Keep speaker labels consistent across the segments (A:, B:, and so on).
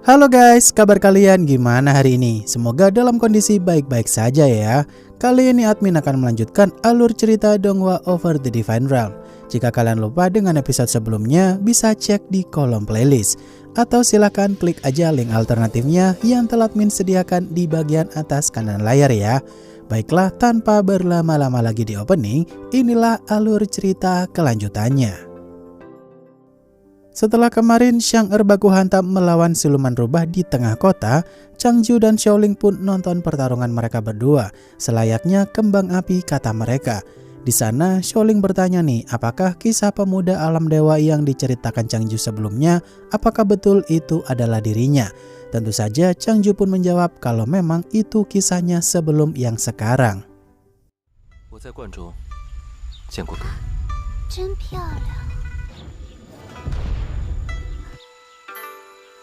A: Halo guys, kabar kalian gimana hari ini? Semoga dalam kondisi baik-baik saja ya. Kali ini admin akan melanjutkan alur cerita Donghua Over the Divine Realm. Jika kalian lupa dengan episode sebelumnya, bisa cek di kolom playlist. Atau silahkan klik aja link alternatifnya yang telah admin sediakan di bagian atas kanan layar ya. Baiklah, tanpa berlama-lama lagi di opening, inilah alur cerita kelanjutannya. Setelah kemarin Xiang-Er baku hantam melawan siluman rubah di tengah kota, Changju dan Xiaoling pun nonton pertarungan mereka berdua, selayaknya kembang api kata mereka. Di sana Xiaoling bertanya nih, apakah kisah pemuda alam dewa yang diceritakan Changju sebelumnya, apakah betul itu adalah dirinya? Tentu saja Changju pun menjawab kalau memang itu kisahnya sebelum yang sekarang.
B: 我在观中见过哥，
C: 真漂亮。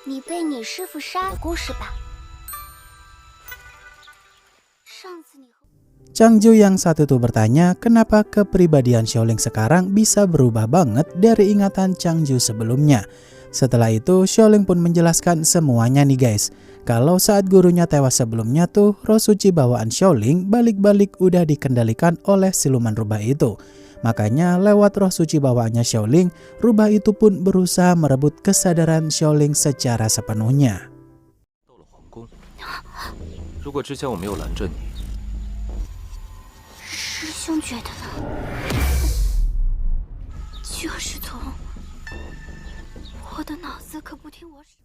C: 你被你师父杀的故事吧？上次你和
A: Changju yang satu itu bertanya kenapa kepribadian Xiaoling sekarang bisa berubah banget dari ingatan Changju sebelumnya. Setelah itu Xiaoling pun menjelaskan semuanya nih guys. Kalau saat gurunya tewas sebelumnya tuh, roh suci bawaan Xiaoling balik-balik udah dikendalikan oleh siluman rubah itu. Makanya lewat roh suci bawaannya Xiaoling, rubah itu pun berusaha merebut kesadaran Xiaoling secara sepenuhnya.
B: 到了皇宫，如果之前我没有拦着你，
C: 师兄觉得呢？就是从我的脑子可不听我使。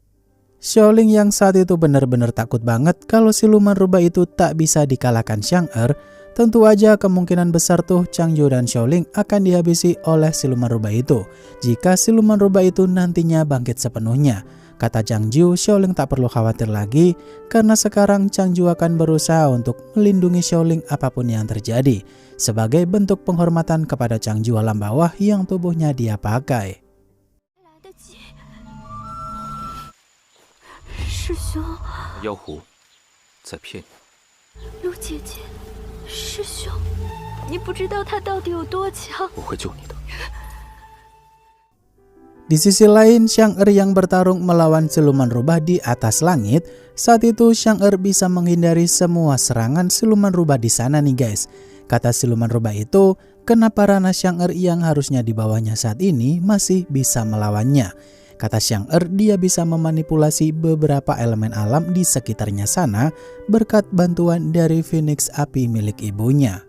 A: Xiaoling yang saat itu benar-benar takut banget kalau siluman rubah itu tak bisa dikalahkan Xiang-Er. Tentu aja kemungkinan besar tuh Changju dan Xiaoling akan dihabisi oleh siluman rubah itu jika siluman rubah itu nantinya bangkit sepenuhnya. Kata Changju, Xiaoling tak perlu khawatir lagi karena sekarang Changju akan berusaha untuk melindungi Xiaoling apapun yang terjadi sebagai bentuk penghormatan kepada Changju alam bawah yang tubuhnya dia pakai.
C: 来得及，师兄，
B: 妖狐在骗你。
C: 陆姐姐，师兄，你不知道他到底有多强。
B: 我会救你的。
A: Di sisi lain, Xiang-Er yang bertarung melawan siluman rubah di atas langit. Saat itu Xiang-Er bisa menghindari semua serangan siluman rubah di sana nih guys. Kata siluman rubah itu, kenapa Rana Xiang-Er yang harusnya di bawahnya saat ini masih bisa melawannya? Kata Xiang-Er, dia bisa memanipulasi beberapa elemen alam di sekitarnya sana berkat bantuan dari Phoenix api milik ibunya.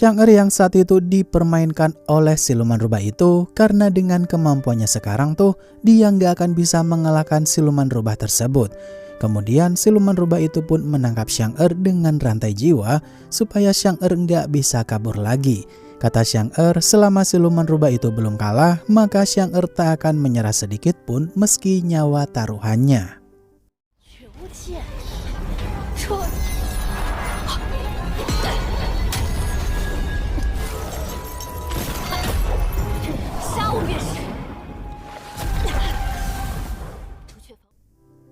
A: Xiang-Er yang saat itu dipermainkan oleh siluman rubah itu karena dengan kemampuannya sekarang tuh dia nggak akan bisa mengalahkan siluman rubah tersebut. Kemudian siluman rubah itu pun menangkap Xiang-Er dengan rantai jiwa supaya Xiang-Er nggak bisa kabur lagi. Kata Xiang-Er, selama siluman rubah itu belum kalah, maka Xiang-Er tak akan menyerah sedikit pun meski nyawa taruhannya.
C: 绝无剑，这。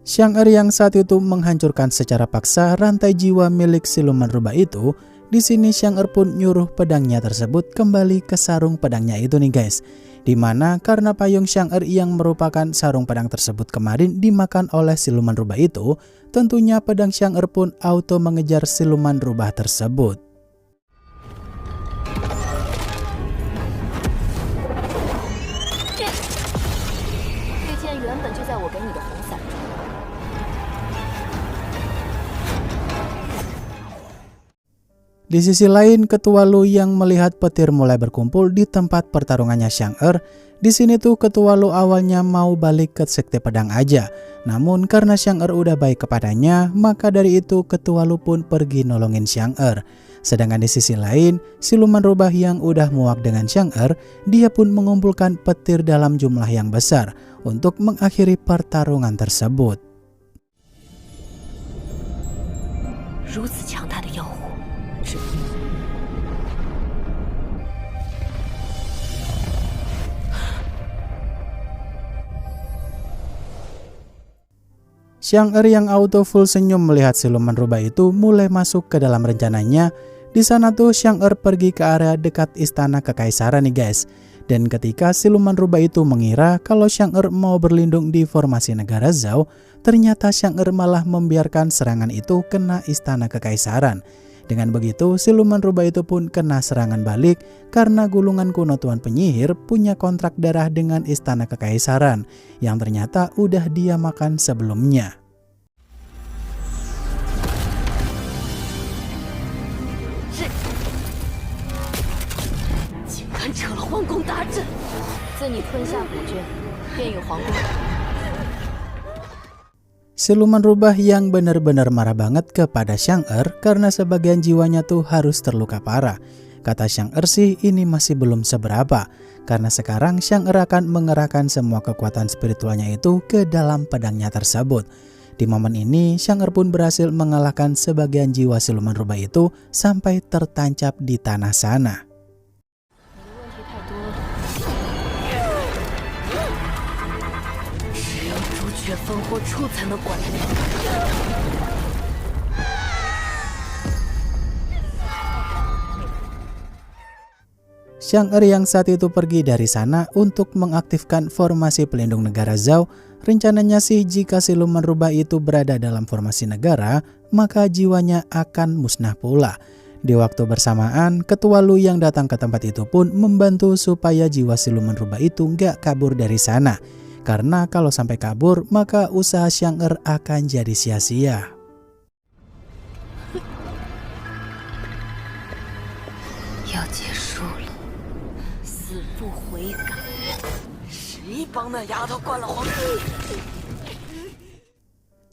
A: Xiang-Er yang saat itu menghancurkan secara paksa rantai jiwa milik siluman rubah itu. Di sini Xiang-Er pun nyuruh pedangnya tersebut kembali ke sarung pedangnya itu nih guys. Dimana karena payung Xiang-Er yang merupakan sarung pedang tersebut kemarin dimakan oleh siluman rubah itu, tentunya pedang Xiang-Er pun auto mengejar siluman rubah tersebut. Di sisi lain, Ketua Lu yang melihat petir mulai berkumpul di tempat pertarungannya Xiang-Er. Di sini tuh Ketua Lu awalnya mau balik ke sekte pedang aja. Namun karena Xiang-Er udah baik kepadanya, maka dari itu Ketua Lu pun pergi nolongin Xiang-Er. Sedangkan di sisi lain, siluman rubah yang udah muak dengan Xiang-Er, dia pun mengumpulkan petir dalam jumlah yang besar untuk mengakhiri pertarungan tersebut.
C: 如此强大的妖狐，是。
A: Xiang Er yang auto full senyum melihat siluman rubah itu mulai masuk ke dalam rencananya. Di sana tuh Xiang Er pergi ke area dekat istana kekaisaran nih guys. Dan ketika siluman rubah itu mengira kalau Xiang Er mau berlindung di formasi negara Zhao, ternyata Xiang Er malah membiarkan serangan itu kena istana kekaisaran. Dengan begitu, siluman rubah itu pun kena serangan balik karena gulungan kuno Tuan Penyihir punya kontrak darah dengan istana kekaisaran yang ternyata udah dia makan sebelumnya. Siluman rubah yang benar-benar marah banget kepada Xiang Er karena sebagian jiwanya tuh harus terluka parah. Kata Xiang Er sih ini masih belum seberapa, karena sekarang Xiang Er akan mengerahkan semua kekuatan spiritualnya itu ke dalam pedangnya tersebut. Di momen ini Xiang Er pun berhasil mengalahkan sebagian jiwa siluman rubah itu sampai tertancap di tanah sana. Xiang Er yang saat itu pergi dari sana untuk mengaktifkan formasi pelindung negara Zhao. Rencananya sih jika siluman rubah itu berada dalam formasi negara, maka jiwanya akan musnah pula. Di waktu bersamaan, Ketua Lu yang datang ke tempat itu pun membantu supaya jiwa siluman rubah itu nggak kabur dari sana. Karena kalau sampai kabur, maka usaha Xiang Er akan jadi sia-sia.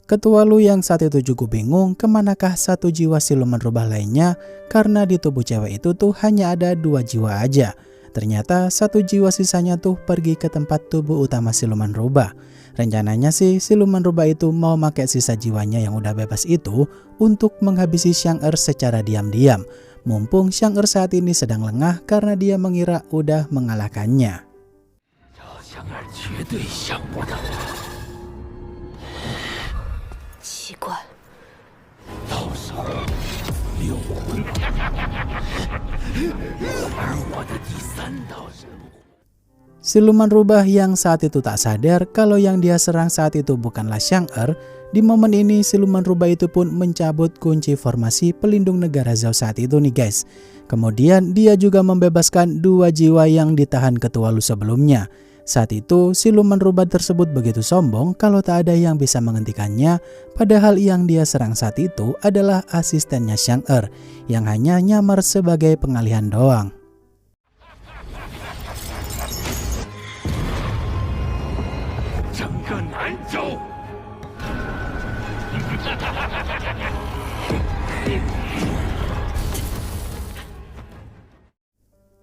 A: Ketua Lu yang saat itu cukup bingung kemanakah satu jiwa siluman rubah lainnya, karena di tubuh cewek itu tuh hanya ada 2 jiwa aja. Ternyata 1 jiwa sisanya tuh pergi ke tempat tubuh utama siluman rubah. Rencananya sih siluman rubah itu mau pakai sisa jiwanya yang udah bebas itu untuk menghabisi Xiang Er secara diam-diam. Mumpung Xiang Er saat ini sedang lengah karena dia mengira udah mengalahkannya. Siluman rubah yang saat itu tak sadar kalau yang dia serang saat itu bukanlah Xiang Er. Di momen ini siluman rubah itu pun mencabut kunci formasi pelindung negara Zhao saat itu nih guys. Kemudian dia juga membebaskan 2 jiwa yang ditahan Ketua Lu sebelumnya. Saat itu siluman rubah tersebut begitu sombong kalau tak ada yang bisa menghentikannya, padahal yang dia serang saat itu adalah asistennya Xiang Er yang hanya nyamar sebagai pengalihan doang.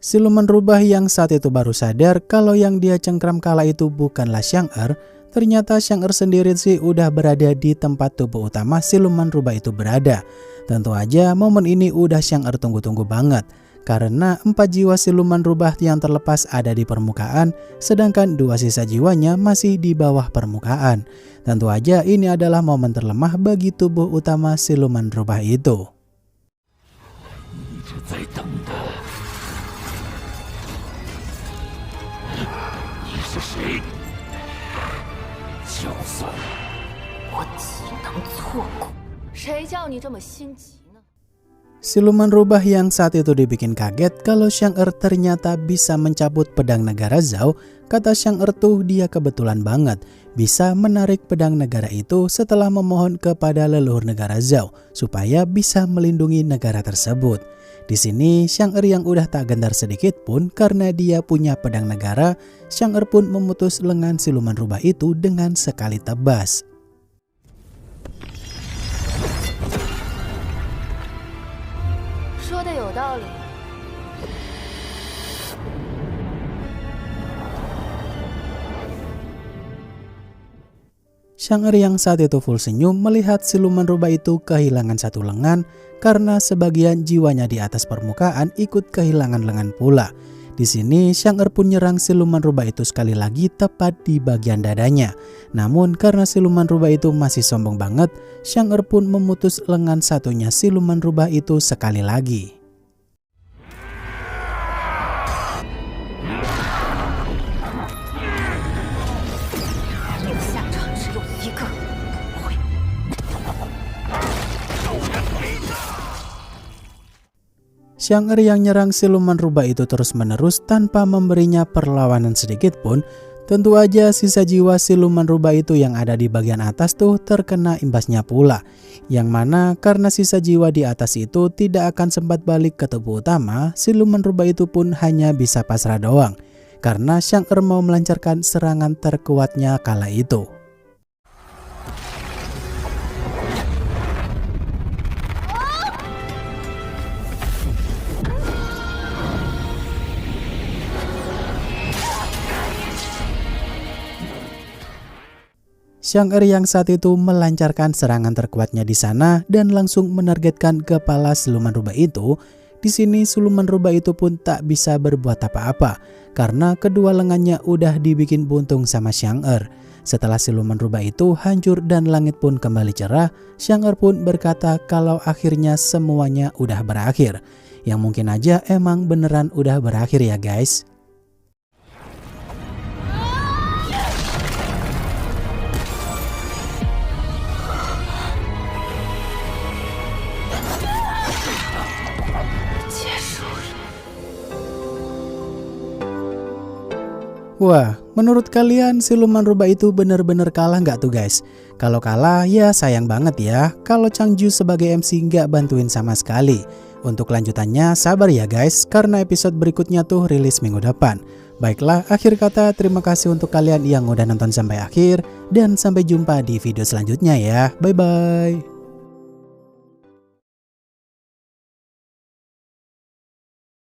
A: Siluman rubah yang saat itu baru sadar kalau yang dia cengkram kala itu bukanlah Xiang Er. Ternyata Xiang Er sendiri sih udah berada di tempat tubuh utama siluman rubah itu berada. Tentu aja momen ini udah Xiang Er tunggu-tunggu banget. Karena 4 jiwa siluman rubah yang terlepas ada di permukaan, sedangkan 2 sisa jiwanya masih di bawah permukaan. Tentu aja ini adalah momen terlemah bagi tubuh utama siluman rubah itu. Siluman rubah yang saat itu dibikin kaget kalau Xiang Er ternyata bisa mencabut pedang negara Zhao. Kata Xiang Er tuh dia kebetulan banget bisa menarik pedang negara itu setelah memohon kepada leluhur negara Zhao supaya bisa melindungi negara tersebut. Di sini Xiang Er yang udah tak gentar sedikit pun karena dia punya pedang negara, Xiang Er pun memutus lengan siluman rubah itu dengan sekali tebas. Xiang Er yang saat itu full senyum melihat siluman rubah itu kehilangan 1 lengan karena sebagian jiwanya di atas permukaan ikut kehilangan lengan pula. Di sini Xiang-Er pun nyerang siluman rubah itu sekali lagi tepat di bagian dadanya. Namun karena siluman rubah itu masih sombong banget, Xiang-Er pun memutus lengan satunya siluman rubah itu sekali lagi. Xiang-Er yang nyerang siluman rubah itu terus-menerus tanpa memberinya perlawanan sedikit pun. Tentu aja sisa jiwa siluman rubah itu yang ada di bagian atas tuh terkena imbasnya pula. Yang mana karena sisa jiwa di atas itu tidak akan sempat balik ke tubuh utama, siluman rubah itu pun hanya bisa pasrah doang. Karena Xiang-Er mau melancarkan serangan terkuatnya kala itu. Xiang-Er yang saat itu melancarkan serangan terkuatnya di sana dan langsung menargetkan kepala siluman rubah itu. Di sini siluman rubah itu pun tak bisa berbuat apa-apa karena kedua lengannya udah dibikin buntung sama Xiang-Er. Setelah siluman rubah itu hancur dan langit pun kembali cerah, Xiang-Er pun berkata kalau akhirnya semuanya udah berakhir. Yang mungkin aja emang beneran udah berakhir ya guys. Wah, menurut kalian siluman rubah itu bener-bener kalah nggak tuh guys? Kalau kalah ya sayang banget ya kalau Changju sebagai MC nggak bantuin sama sekali. Untuk lanjutannya sabar ya guys, karena episode berikutnya tuh rilis minggu depan. Baiklah, akhir kata terima kasih untuk kalian yang udah nonton sampai akhir. Dan sampai jumpa di video selanjutnya ya, bye-bye.